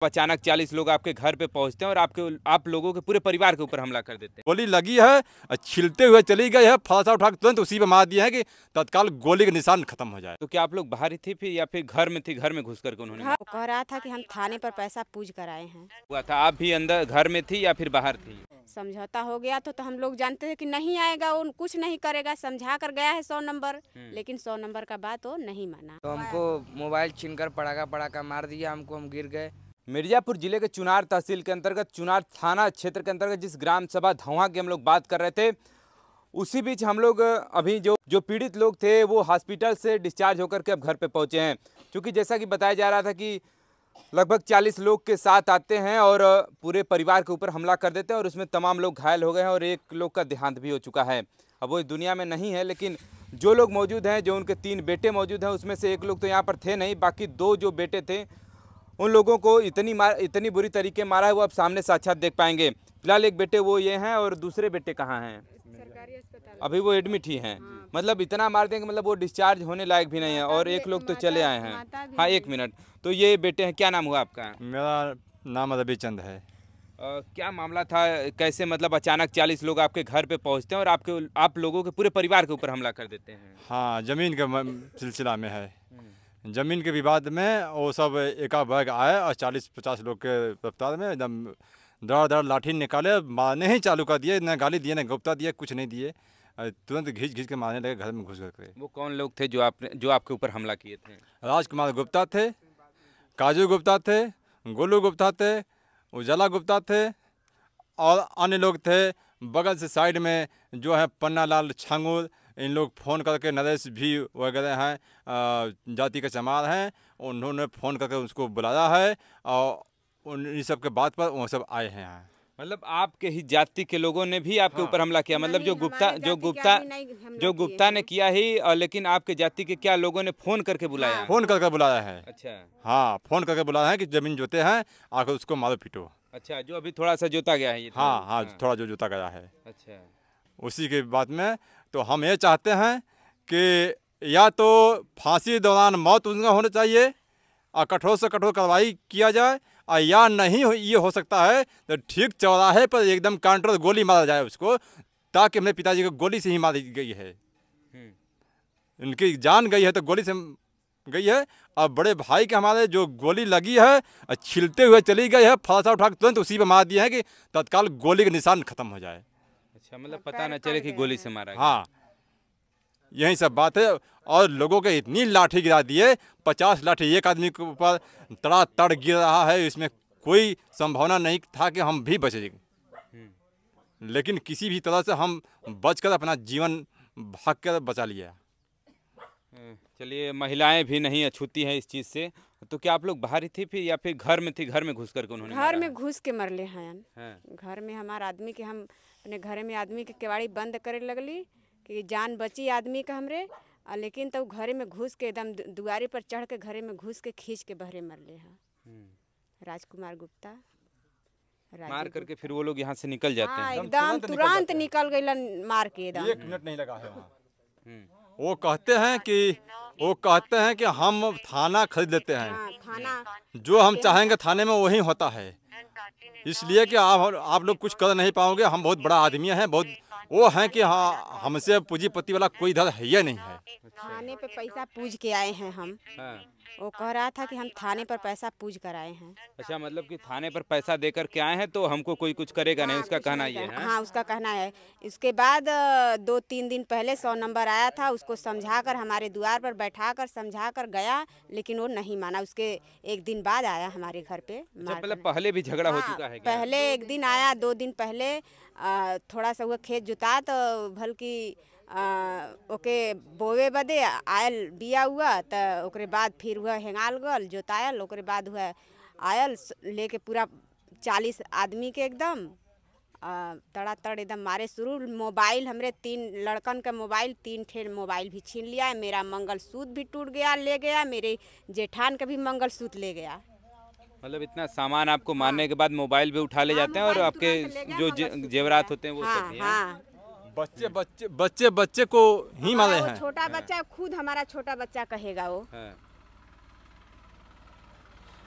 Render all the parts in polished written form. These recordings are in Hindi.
अचानक 40 लोग आपके घर पे पहुंचते हैं और आप लोगों के पूरे परिवार के ऊपर हमला कर देते हैं। गोली लगी है, छिलते हुए चली गई है, फलासा उठा के तुरंत उसी पे मार दिया है कि तत्काल गोली के निशान खत्म हो जाए। तो क्या आप लोग बाहर ही थे फिर या फिर घर में थे, घर में घुस करके उन्होंने वो कह रहा था कि हम थाने पर पैसा पूछ कर आए हैं। हुआ था? आप भी अंदर घर में थी या फिर बाहर थी? समझौता हो गया तो हम लोग जानते थे कि नहीं आएगा, वो कुछ नहीं करेगा, समझा कर गया है 100 नंबर, लेकिन 100 नंबर का बात वो नहीं माना। तो हमको मोबाइल छीनकर पड़ाका मार दिया हमको, हम गिर गए। मिर्जापुर जिले के चुनार तहसील के अंतर्गत चुनार थाना क्षेत्र के अंतर्गत जिस ग्राम सभा धौहा की हम लोग बात कर रहे थे, उसी बीच हम लोग अभी जो पीड़ित लोग थे वो हॉस्पिटल से डिस्चार्ज होकर के अब घर पे पहुंचे हैं। क्योंकि जैसा कि बताया जा रहा था कि लगभग 40 लोग के साथ आते हैं और पूरे परिवार के ऊपर हमला कर देते हैं और उसमें तमाम लोग घायल हो गए हैं और एक लोग का देहांत भी हो चुका है। अब वो इस दुनिया में नहीं है, लेकिन जो लोग मौजूद हैं, जो उनके 3 बेटे मौजूद हैं, उसमें से एक लोग तो यहाँ पर थे नहीं, बाकी 2 जो बेटे थे उन लोगों को इतनी बुरी तरीके मारा है वो अब सामने साक्षात देख पाएंगे। फिलहाल एक बेटे वो ये हैं और दूसरे बेटे कहाँ हैं? सरकारी अस्पताल अभी वो एडमिट ही हैं। मतलब इतना मार देंगे, मतलब वो डिस्चार्ज होने लायक भी नहीं है और एक लोग तो चले आए हैं। हाँ, 1 मिनट। तो ये बेटे हैं, क्या नाम हुआ आपका? मेरा नाम रविचंद है। क्या मामला था, कैसे मतलब अचानक 40 लोग आपके घर पे पहुंचते हैं और आप लोगों के पूरे परिवार के ऊपर हमला कर देते हैं? हाँ, ज़मीन के सिलसिला में है। ज़मीन के विवाद में वो सब एका बैग आए और 40-50 लोग के रफ्तार में एकदम दर लाठी निकाले, मारने ही चालू कर दिए। न गाली दिए, न गुप्ता दिए, कुछ नहीं दिए, तुरंत घिस के मारने लगे घर में घुस कर। वो कौन लोग थे जो आपके ऊपर हमला किए थे? राजकुमार गुप्ता थे, काजू गुप्ता थे, गोलू गुप्ता थे, उजाला गुप्ता थे और अन्य लोग थे। बगल से साइड में जो है पन्नालाल छांगुर, इन लोग फ़ोन करके नरेश भी वगैरह हैं, जाति के चमार हैं, उन्होंने फ़ोन करके उसको बुलाया है और उन सब के बात पर वो सब आए हैं यहाँ। मतलब आपके ही जाति के लोगों ने भी आपके ऊपर हमला किया? मतलब जो गुप्ता ने किया ही, लेकिन आपके जाति के क्या लोगों ने फ़ोन करके बुलाया? फ़ोन करके बुलाया है। अच्छा। हाँ, फ़ोन करके बुलाया है कि ज़मीन जोते हैं, आकर उसको मारो पीटो। अच्छा, जो अभी थोड़ा सा जोता गया है ये? हाँ, थोड़ा जो जोता गया है। अच्छा। उसी के बाद में तो हम ये चाहते हैं कि या तो फांसी दौरान मौत उनका होना चाहिए और कठोर से कठोर कार्रवाई किया जाए, और या नहीं ये हो सकता है तो ठीक चौराहे पर एकदम काउंटर गोली मारा जाए उसको, ताकि मेरे पिताजी को गोली से ही मारी गई है। उनकी जान गई है तो गोली से गई है, और बड़े भाई के हमारे जो गोली लगी है छिलते हुए चली गई है, फलासा उठा के तुरंत उसी पे मार दिया है कि तत्काल गोली के निशान खत्म हो जाए। अच्छा, मतलब पता न चले कि गोली से मारा गया। हाँ, यही सब बात है। और लोगों के इतनी लाठी गिरा दिए, 50 लाठी एक आदमी के ऊपर तड़ातड़ गिर रहा है, इसमें कोई संभावना नहीं था कि हम भी बचेंगे, लेकिन किसी भी तरह से हम बचकर अपना जीवन भाग कर बचा लिया। चलिए, महिलाएं भी नहीं अछूती हैं इस चीज़ से। तो क्या आप लोग बाहर ही थे फिर या फिर घर में थे? घर में घुस करके उन्होंने घर में घुस के मरले हैं। हाँ। घर में हमारे आदमी के, हम अपने घर में आदमी के केवाड़ी बंद करे लगली कि जान बची आदमी का हमरे, लेकिन तब घरे में घुस के एकदम दुआरे पर चढ़ के घरे में घुस के खींच के बहरे मरले हैं। राजकुमार गुप्ता मार करके फिर वो लोग यहाँ से निकल जाते हैं? एकदम तुरंत निकल गए मार के, एकदम 1 मिनट नहीं लगा है वहाँ। वो कहते हैं कि हम थाना खरीद लेते हैं। हाँ, थाना जो हम चाहेंगे थाने में वही होता है, इसलिए कि आप लोग कुछ कर नहीं पाओगे। हम बहुत बड़ा आदमी हैं, बहुत वो हैं कि हाँ, हमसे पूंजीपति वाला कोई इधर है ही नहीं है। थाने पे पैसा पूछ के आए हैं हम। हाँ। वो कह रहा था कि हम थाने पर पैसा पूछ कर आए हैं। अच्छा, मतलब कि थाने पर पैसा देकर के आए हैं तो हमको कोई कुछ करेगा नहीं, उसका कहना ये है? हाँ, उसका कहना है। इसके बाद 2-3 दिन पहले 100 नंबर आया था, उसको समझाकर हमारे द्वार पर बैठा कर समझा कर गया, लेकिन वो नहीं माना। उसके 1 दिन बाद आया हमारे घर पे। मतलब पहले भी झगड़ा हो चुका है क्या? पहले 1 दिन आया, 2 दिन पहले थोड़ा सा हुआ खेत जुता तो भल की ओके बोवे बदे आयल बिया हुआ, तो ओकरे बाद फिर हुआ हेंगाल गल जोतायल, ओकरे बाद हुआ आयल लेके पूरा 40 आदमी के एकदम तड़ातड़ एकदम मारे शुरू। मोबाइल हमरे 3 लड़कन का मोबाइल, 3 ठेर मोबाइल भी छीन लिया है। मेरा मंगलसूत्र भी टूट गया, ले गया। मेरे जेठान का भी मंगलसूत्र ले गया। मतलब इतना सामान आपको मारने के बाद मोबाइल भी उठा ले जाते हैं और आपके जो जेवरात होते हैं वो सब भी हैं? बच्चे को ही मारे हैं। छोटा बच्चा खुद हमारा छोटा बच्चा कहेगा वो।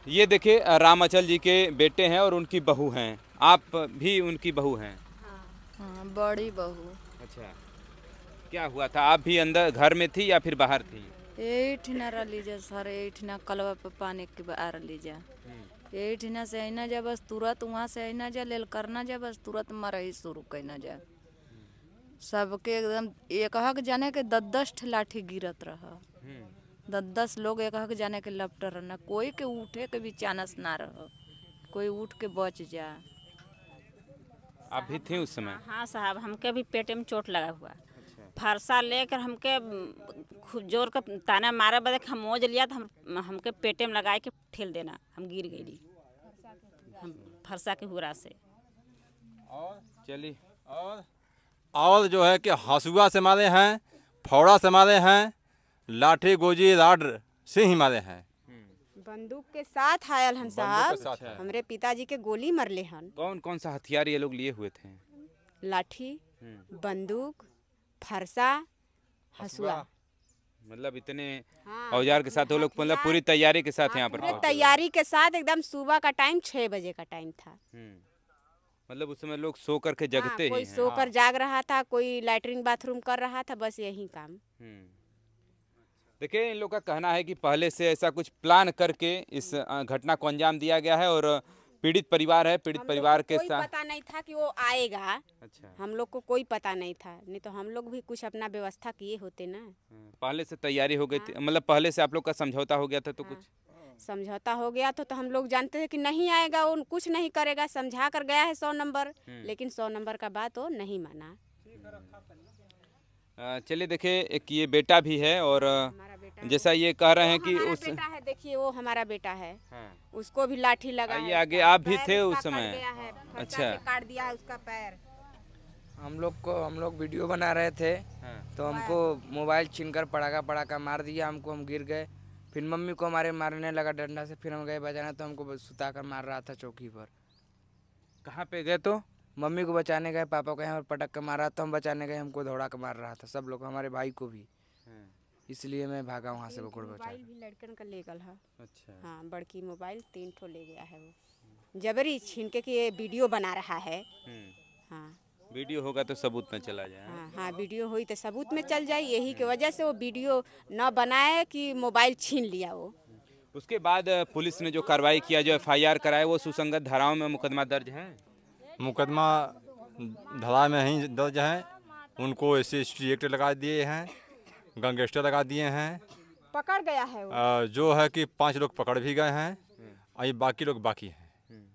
ये देखिए रामाचल जी के बेटे हैं और उनकी बहू हैं। आप भी उनकी बहू हैं? हाँ, बड़ी बहू। अच्छा, क्या हुआ था? आप भी अंदर घर में थी या फिर बाहर थी? एठिना रली जा सर, एठिना कलवा पे पानी के बाहर ली जा, एठिना से आईना जा, बस तुरंत वहाँ से आईना जा, लेल करना जा, बस तुरंत मरही शुरू करना जा। सबके एकदम एक हक जाने के 10-10 लाठी गिरत रहा, 10-10 लोग एक हक जाने के लपट रहना, कोई के उठे के भी चांस ना रह, कोई उठ के बच जा। आप भी थे उस समय? हाँ साहब, हमके भी पेटे में चोट लगा हुआ। फरसा लेकर हमके खूब जोर का ताना मारा, बदे खमोज लिया तो हमके पेटे में लगा के ठेल देना, हम गिर गई हम फरसा के हुरा से। और चलिए, और जो है कि हंसुआ से मारे हैं, फौड़ा से मारे हैं, लाठी गोजी राड से ही मारे हैं। बंदूक के साथ आयल हन साहब, साथ है। हमरे पिताजी के गोली मरले हन। कौन कौन सा हथियार ये लोग लिए हुए थे? लाठी, बंदूक, फरसा, हंसुआ। मतलब इतने हाँ, औजार के साथ वो लोग मतलब पूरी तैयारी के साथ यहाँ पर पूरे पहुंचे। तैयारी के साथ एकदम सुबह का टाइम 6 बजे का टाइम था। मतलब उस समय लोग सो करके जगते ही कोई हैं। सोकर जाग रहा था, कोई लैट्रिन बाथरूम कर रहा था, बस यही काम। देखिए, इन लोग का कहना है कि पहले से ऐसा कुछ प्लान करके इस घटना को अंजाम दिया गया है और पीड़ित परिवार है, पीड़ित परिवार के कोई साथ पता नहीं था कि वो आएगा। अच्छा, हम लोग को कोई पता नहीं था, नहीं तो हम लोग भी कुछ अपना व्यवस्था किए होते ना। पहले से तैयारी हो गई थी, मतलब पहले से आप लोग का समझौता हो गया था तो कुछ समझौता हो गया तो हम लोग जानते थे कि नहीं आएगा, वो कुछ नहीं करेगा, समझा कर गया है 100 नंबर, लेकिन 100 नंबर का बात वो नहीं माना। चलिए, देखिए एक ये बेटा भी है और हमारा बेटा जैसा ये कह रहे हैं कि हमारा उस बेटा है, देखिए वो हमारा बेटा है, हाँ। उसको भी लाठी लगा आइए है, आगे, उसका आप भी पैर थे उसका उस समय? कट गया है, फरसा अच्छा। से काट दिया है उसका पैर। हम लोग वीडियो बना रहे थे, तो हमको मोबाइल छीनकर पड़ाका मार दिया हमको, हम गिर गए। फिर मम्मी को हमारे मारने लगा डंडा से, फिर हम गए बचाने, तो हमको सुता कर मार रहा था चौकी पर। कहाँ पे गए? तो मम्मी को बचाने गए, पापा को यहाँ पर पटक कर मारा, तो हम बचाने गए, हमको दौड़ा कर मार रहा था सब लोग, हमारे भाई को भी। इसलिए मैं भागा वहाँ से बकुड़ बचा। मोबाइल भी लड़कन का ले गल है। अच्छा, हाँ, बड़की मोबाइल 3 ठो ले गया है वो, जबरी छीन के कि ये वीडियो बना रहा है। हाँ वीडियो होगा तो सबूत में चला जाए। हाँ, वीडियो हुई तो सबूत में चल जाए, यही की वजह से वो वीडियो न बनाए कि मोबाइल छीन लिया वो। उसके बाद पुलिस ने जो कार्रवाई किया, जो FIR कराया, वो सुसंगत धाराओं में मुकदमा दर्ज है। मुकदमा धारा में ही दर्ज है, उनको SC एक्ट लगा दिए हैं, गैंगस्टर लगा दिए हैं। पकड़ गया है वो। जो है कि 5 लोग पकड़ भी गए हैं, और बाकी लोग बाकी हैं।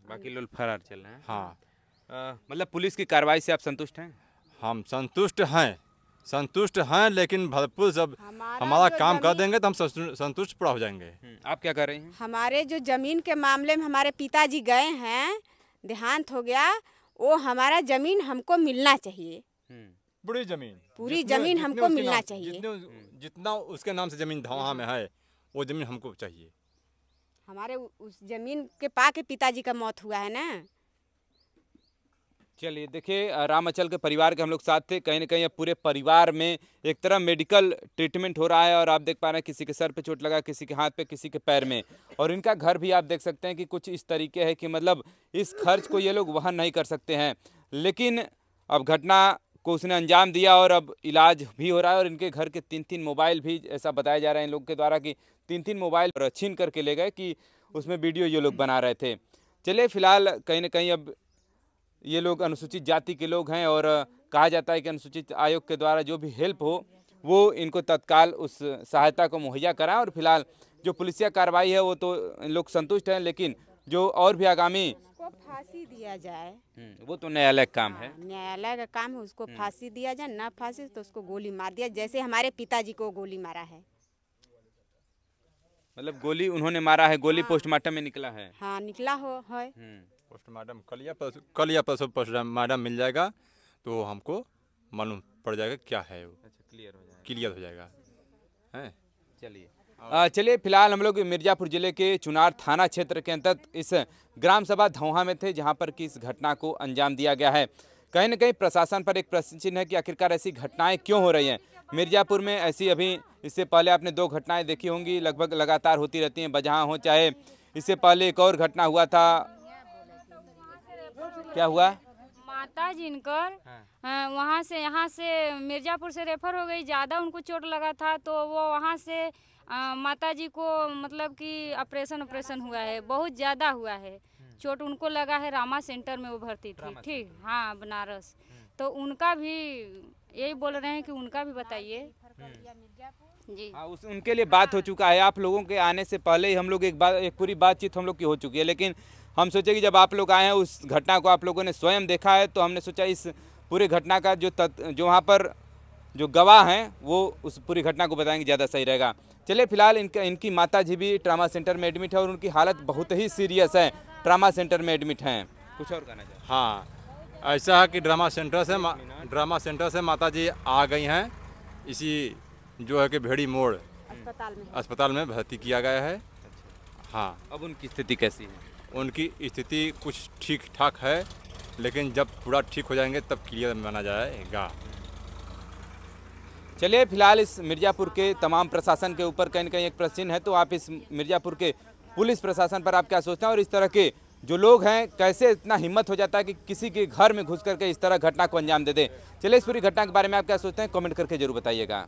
बाकी लोग फरार चल रहे हैं। हाँ, मतलब पुलिस की कार्रवाई से आप संतुष्ट हैं? हम संतुष्ट हैं, लेकिन भरपूर जब हमारा जो काम कर जमीन- देंगे तो हम संतुष्ट पूरा हो जाएंगे। आप क्या कर रही हैं? हमारे जो जमीन के मामले में हमारे पिताजी गए हैं, देहांत हो गया, वो हमारा जमीन हमको मिलना चाहिए। पूरी जमीन, पूरी जमीन हमको मिलना चाहिए। जितना उसके नाम से जमीन वहाँ में है, वो जमीन हमको चाहिए। हमारे उस जमीन के पा के पिताजी का मौत हुआ है ना। चलिए, देखिए रामाचल के परिवार के हम लोग साथ थे। कहीं ना कहीं अब पूरे परिवार में एक तरह मेडिकल ट्रीटमेंट हो रहा है और आप देख पा रहे हैं किसी के सर पे चोट लगा, किसी के हाथ पे, किसी के पैर में, और इनका घर भी आप देख सकते हैं कि कुछ इस तरीके है कि मतलब इस खर्च को ये लोग वहन नहीं कर सकते हैं। लेकिन अब घटना को उसने अंजाम दिया और अब इलाज भी हो रहा है और इनके घर के 3-3 मोबाइल भी, ऐसा बताया जा रहा है इन लोग के द्वारा कि 3-3 मोबाइल छीन करके ले गए कि उसमें वीडियो ये लोग बना रहे थे। चलिए, फिलहाल कहीं ना कहीं अब ये लोग अनुसूचित जाति के लोग हैं और कहा जाता है कि अनुसूचित आयोग के द्वारा जो भी हेल्प हो वो इनको तत्काल उस सहायता को मुहैया कराएं। और फिलहाल जो पुलिसिया कार्रवाई है वो तो इन लोग संतुष्ट हैं, लेकिन जो और भी आगामी उसको फांसी दिया जाए, वो तो न्यायालय का काम है। न्यायालय का काम है, उसको फांसी दिया जाए, ना फांसी तो उसको गोली मार दिया, जैसे हमारे पिताजी को गोली मारा है। मतलब गोली उन्होंने मारा है, गोली पोस्टमार्टम में निकला है। हाँ, निकला हो है। पोस्टमार्टम कल या परसों पोस्टमार्टम मिल जाएगा तो हमको मालूम पड़ जाएगा क्या है वो। अच्छा, क्लियर हो जाएगा हैं। चलिए, फिलहाल हम लोग मिर्जापुर जिले के चुनार थाना क्षेत्र के अंतर्गत इस ग्राम सभा धौहा में थे, जहां पर कि इस घटना को अंजाम दिया गया है। कहीं न कहीं प्रशासन पर एक प्रश्न चिन्ह है कि आखिरकार ऐसी घटनाएं क्यों हो रही हैं। मिर्जापुर में ऐसी अभी इससे पहले आपने 2 घटनाएं देखी होंगी, लगभग लगातार होती रहती हैं, बजहाँ हो चाहे इससे पहले एक और घटना हुआ था, क्या हुआ? माता जिनकर वहाँ से यहाँ से मिर्ज़ापुर से रेफर हो गई, ज़्यादा उनको चोट लगा था तो वो वहाँ से माता जी को मतलब कि ऑपरेशन हुआ है, बहुत ज़्यादा हुआ है चोट उनको लगा है। रामा सेंटर में वो भर्ती थी, ठीक, हाँ बनारस। तो उनका भी यही बोल रहे हैं कि उनका भी बताइए जी। हाँ, उनके लिए बात हो चुका है। आप लोगों के आने से पहले ही हम लोग एक पूरी बातचीत हम लोग की हो चुकी है, लेकिन हम सोचे कि जब आप लोग आए हैं, उस घटना को आप लोगों ने स्वयं देखा है, तो हमने सोचा इस पूरी घटना का जो वहाँ पर जो गवाह हैं वो उस पूरी घटना को बताएंगे, ज़्यादा सही रहेगा। चलिए, फिलहाल इनकी माता जी भी ट्रामा सेंटर में एडमिट है और उनकी हालत बहुत ही सीरियस है, ट्रामा सेंटर में एडमिट हैं। कुछ और कहना चाहिए? हाँ, ऐसा है कि ड्रामा सेंटर से माता जी आ गई हैं, इसी जो है कि भेड़ी मोड़ अस्पताल में भर्ती किया गया है। हाँ, अब उनकी स्थिति कैसी है? उनकी स्थिति कुछ ठीक ठाक है, लेकिन जब पूरा ठीक हो जाएंगे तब क्लियर माना जाएगा। चलिए, फिलहाल इस मिर्ज़ापुर के तमाम प्रशासन के ऊपर कहीं न कहीं एक प्रश्न है, तो आप इस मिर्ज़ापुर के पुलिस प्रशासन पर आप क्या सोचते हैं, और इस तरह के जो लोग हैं कैसे इतना हिम्मत हो जाता है कि किसी के घर में घुस करके इस तरह घटना को अंजाम दे दें? चलिए, इस पूरी घटना के बारे में आप क्या सोचते हैं, कमेंट करके जरूर बताइएगा।